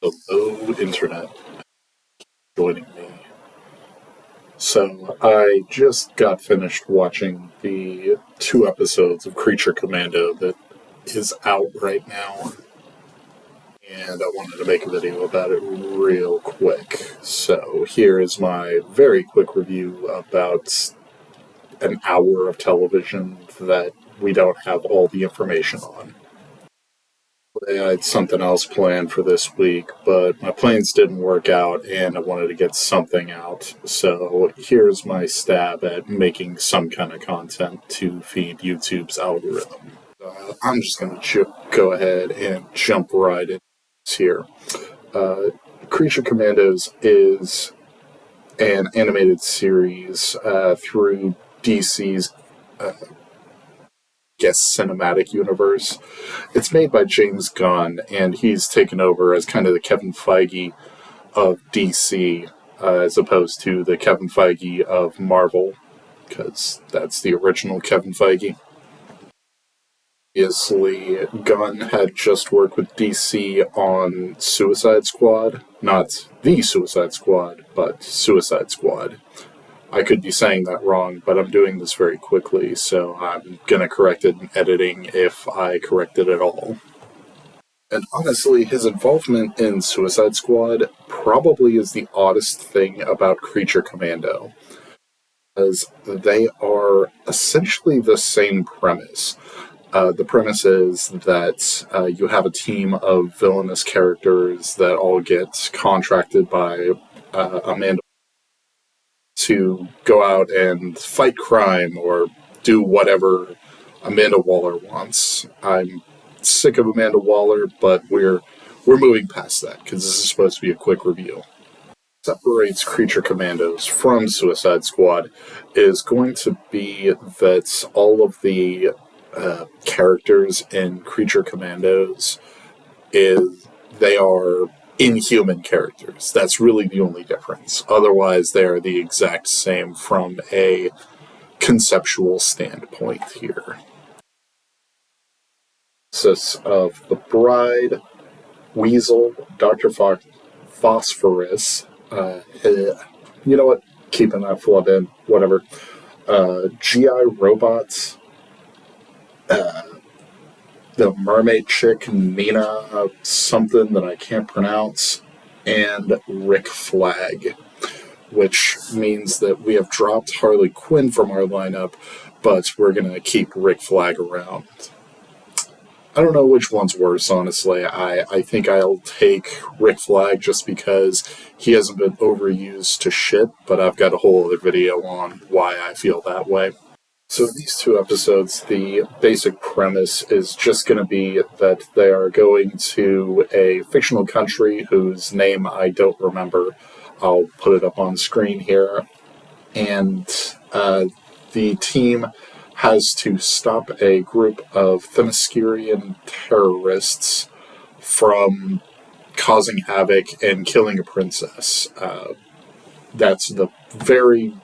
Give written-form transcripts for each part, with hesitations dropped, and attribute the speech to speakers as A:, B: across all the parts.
A: Hello, Internet, joining me. So, I just got finished watching the 2 episodes of Creature Commando that is out right now, and I wanted to make a video about it real quick. So, here is my very quick review about an hour of television that we don't have all the information on. I had something else planned for this week, but my plans didn't work out and I wanted to get something out. So here's my stab at making some kind of content to feed YouTube's algorithm. I'm just going to go ahead and jump right in here. Creature Commandos is an animated series through DC's cinematic universe. It's made by James Gunn, and he's taken over as kind of the Kevin Feige of DC, as opposed to the Kevin Feige of Marvel, because that's the original Kevin Feige. Obviously, Gunn had just worked with DC on Suicide Squad. Not the Suicide Squad, but Suicide Squad. I could be saying that wrong, but I'm doing this very quickly, so I'm going to correct it in editing if I correct it at all. And honestly, his involvement in Suicide Squad probably is the oddest thing about Creature Commando, because they are essentially the same premise. The premise is that you have a team of villainous characters that all get contracted by Amanda to go out and fight crime or do whatever Amanda Waller wants. I'm sick of Amanda Waller, but we're moving past that because this is supposed to be a quick review. Separates Creature Commandos from Suicide Squad is going to be that all of the characters in Creature Commandos they are inhuman characters. That's really the only difference. Otherwise, they are the exact same from a conceptual standpoint here. Consists of the Bride, Weasel, Dr. Phosphorus, you know what? Keeping that flub in, whatever. GI robots, the mermaid chick, Nina, something that I can't pronounce, and Rick Flag, which means that we have dropped Harley Quinn from our lineup, but we're going to keep Rick Flag around. I don't know which one's worse, honestly. I think I'll take Rick Flag just because he hasn't been overused to shit, but I've got a whole other video on why I feel that way. So in these 2 episodes, the basic premise is just going to be that they are going to a fictional country whose name I don't remember. I'll put it up on screen here. And the team has to stop a group of Themyscirian terrorists from causing havoc and killing a princess. That's the very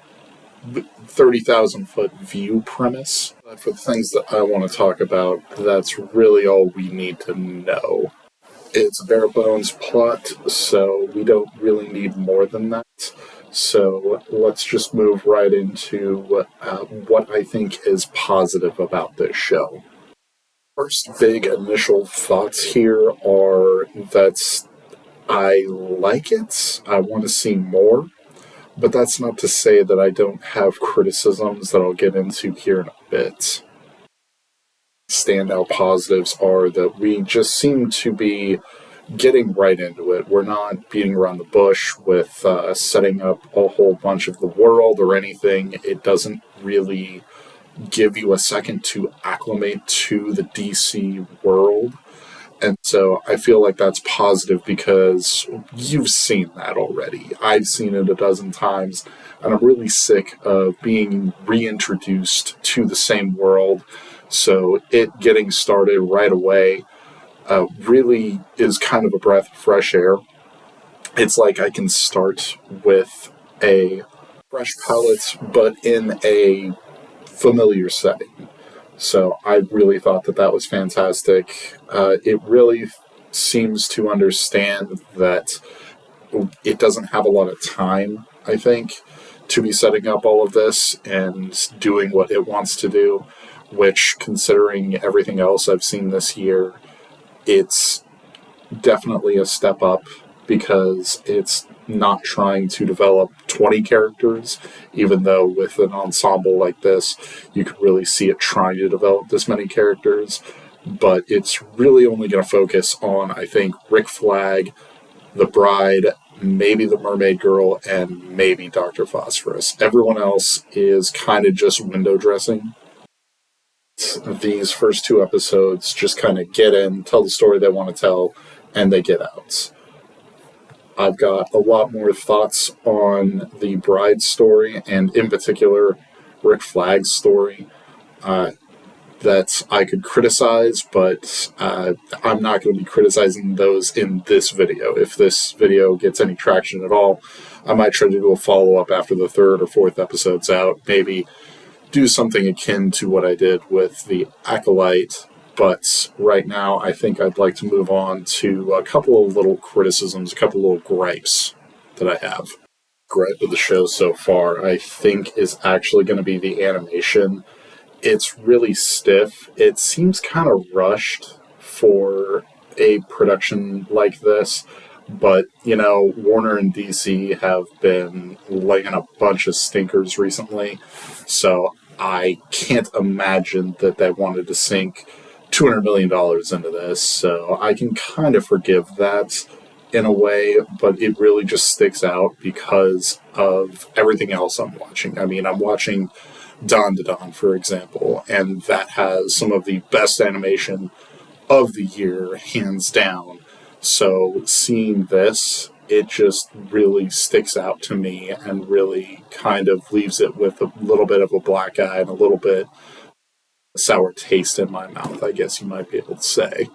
A: 30,000-foot view premise. But for the things that I want to talk about, that's really all we need to know. It's a bare bones plot, so we don't really need more than that. So let's just move right into what I think is positive about this show. First big initial thoughts here are that I like it. I want to see more. But that's not to say that I don't have criticisms that I'll get into here in a bit. Standout positives are that we just seem to be getting right into it. We're not beating around the bush with setting up a whole bunch of the world or anything. It doesn't really give you a second to acclimate to the DC world. And so I feel like that's positive because you've seen that already. I've seen it a dozen times, and I'm really sick of being reintroduced to the same world. So it getting started right away really is kind of a breath of fresh air. It's like I can start with a fresh palette, but in a familiar setting. So I really thought that was fantastic. It really seems to understand that it doesn't have a lot of time, I think, to be setting up all of this and doing what it wants to do, which, considering everything else I've seen this year, it's definitely a step up because it's not trying to develop 20 characters, even though with an ensemble like this, you could really see it trying to develop this many characters. But it's really only going to focus on, I think, Rick Flag, the Bride, maybe the Mermaid Girl, and maybe Dr. Phosphorus. Everyone else is kind of just window dressing. These first 2 episodes just kind of get in, tell the story they want to tell, and they get out. I've got a lot more thoughts on the Bride story, and in particular, Rick Flag's story, that I could criticize, but I'm not going to be criticizing those in this video. If this video gets any traction at all, I might try to do a follow-up after the 3rd or 4th episode's out, maybe do something akin to what I did with the Acolyte, but right now I think I'd like to move on to a couple of little criticisms, a couple of little gripes that I have. Gripe of the show so far, I think, is actually going to be the animation. It's really stiff. It seems kind of rushed for a production like this, but, you know, Warner and DC have been laying a bunch of stinkers recently, so I can't imagine that they wanted to sink $200 million into this, so I can kind of forgive that in a way, but it really just sticks out because of everything else I'm watching. I mean, I'm watching Dawn to Dawn, for example, and that has some of the best animation of the year, hands down. So seeing this, it just really sticks out to me and really kind of leaves it with a little bit of a black eye and a little bit sour taste in my mouth, I guess you might be able to say.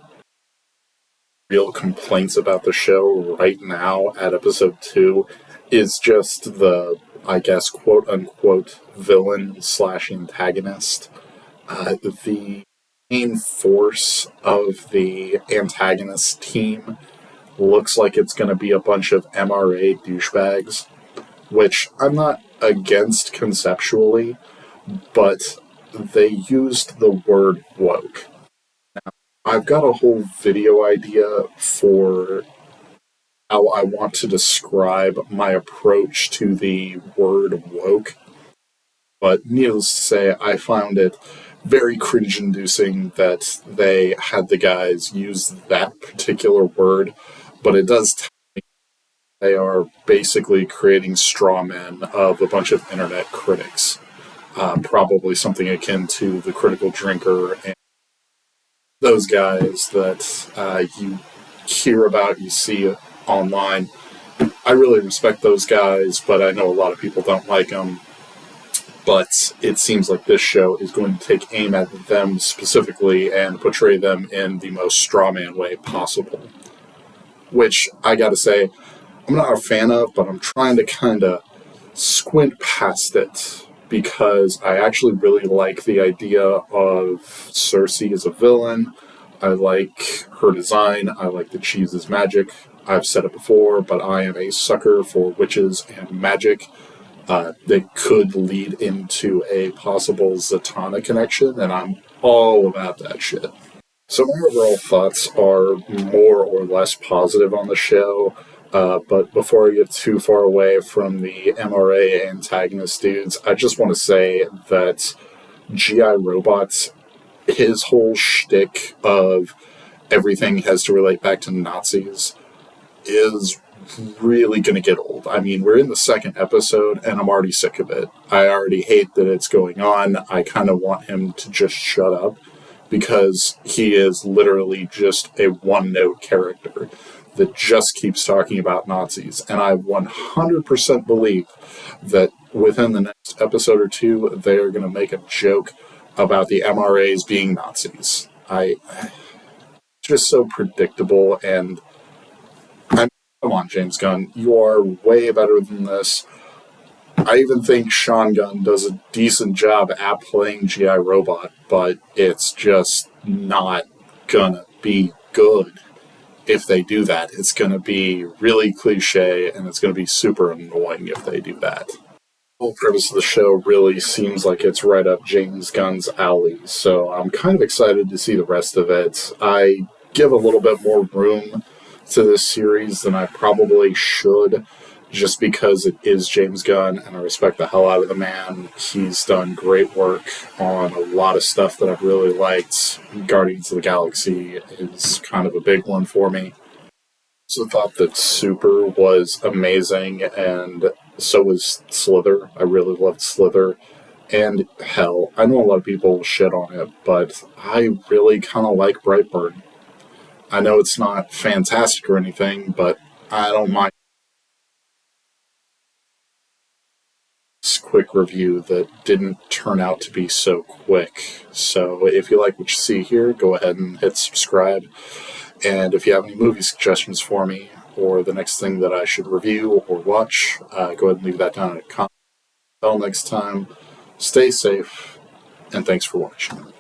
A: Real complaints about the show right now at episode 2 is just the, I guess, quote-unquote villain/antagonist. The main force of the antagonist team looks like it's going to be a bunch of MRA douchebags, which I'm not against conceptually, but they used the word woke. Now, I've got a whole video idea for how I want to describe my approach to the word woke, but needless to say, I found it very cringe-inducing that they had the guys use that particular word, but it does tell me they are basically creating straw men of a bunch of internet critics. Probably something akin to the Critical Drinker and those guys that you hear about, you see online. I really respect those guys, but I know a lot of people don't like them. But it seems like this show is going to take aim at them specifically and portray them in the most strawman way possible. Which, I gotta say, I'm not a fan of, but I'm trying to kind of squint past it, because I actually really like the idea of Cersei as a villain. I like her design. I like that she's as magic. I've said it before, but I am a sucker for witches and magic. They could lead into a possible Zatanna connection, and I'm all about that shit. So my overall thoughts are more or less positive on the show, but before I get too far away from the MRA antagonist dudes, I just want to say that G.I. Robots, his whole shtick of everything has to relate back to Nazis, is really going to get old. I mean, we're in the 2nd episode, and I'm already sick of it. I already hate that it's going on. I kind of want him to just shut up, because he is literally just a one-note character that just keeps talking about Nazis. And I 100% believe that within the next episode or 2, they're going to make a joke about the MRAs being Nazis. It's just so predictable, and come on, James Gunn, you are way better than this. I even think Sean Gunn does a decent job at playing G.I. Robot, but it's just not gonna be good. if they do that. It's going to be really cliche, and it's going to be super annoying if they do that. The whole premise of the show really seems like it's right up James Gunn's alley, so I'm kind of excited to see the rest of it. I give a little bit more room to this series than I probably should, just because it is James Gunn, and I respect the hell out of the man. He's done great work on a lot of stuff that I've really liked. Guardians of the Galaxy is kind of a big one for me. Also thought that Super was amazing, and so was Slither. I really loved Slither. And hell, I know a lot of people shit on it, but I really kind of like Brightburn. I know it's not fantastic or anything, but I don't mind. Quick review that didn't turn out to be so quick. So if you like what you see here, go ahead and hit subscribe. And if you have any movie suggestions for me or the next thing that I should review or watch, go ahead and leave that down in a comment. Until next time, stay safe, and thanks for watching.